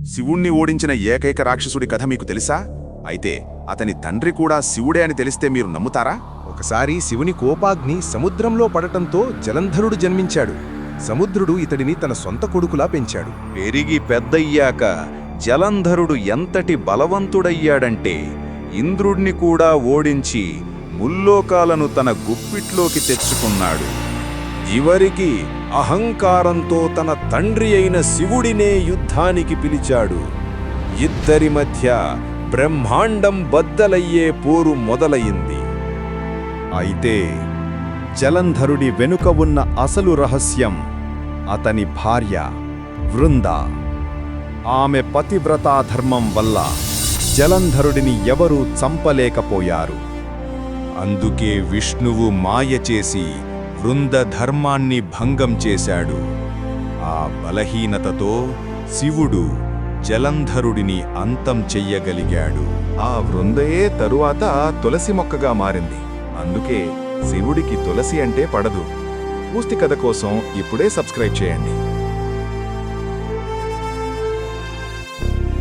శివుణ్ణి ఓడించిన ఏకైక రాక్షసుడి కథ మీకు తెలుసా? అయితే అతని తండ్రి కూడా శివుడే అని తెలిస్తే మీరు నమ్ముతారా? ఒకసారి శివుని కోపాగ్ని సముద్రంలో పడటంతో జలంధరుడు జన్మించాడు. సముద్రుడు ఇతడిని తన సొంత కొడుకులా పెంచాడు. పెరిగి పెద్దయ్యాక జలంధరుడు ఎంతటి బలవంతుడయ్యాడంటే ఇంద్రుణ్ణి కూడా ఓడించి ముల్లోకాలను తన గుప్పిట్లోకి తెచ్చుకున్నాడు. చివరికి అహంకారంతో తన తండ్రి అయిన శివుడినే యుద్ధానికి పిలిచాడు. ఇద్దరి మధ్య బ్రహ్మాండం బద్దలయ్యే పోరు మొదలయింది. అయితే జలంధరుడి వెనుక ఉన్న అసలు రహస్యం అతని భార్య వృంద. ఆమె పతివ్రతాధర్మం వల్ల జలంధరుడిని ఎవరూ చంపలేకపోయారు. అందుకే విష్ణువు మాయ చేసి వృంద ధర్మాన్ని భంగం చేశాడు. ఆ బలహీనతతో శివుడు జలంధరుడిని అంతం చెయ్యగలిగాడు. ఆ వృందయే తరువాత తులసి మొక్కగా మారింది. అందుకే శివుడికి తులసి అంటే పడదు. పూర్తి కథ కోసం ఇప్పుడే సబ్స్క్రైబ్ చేయండి.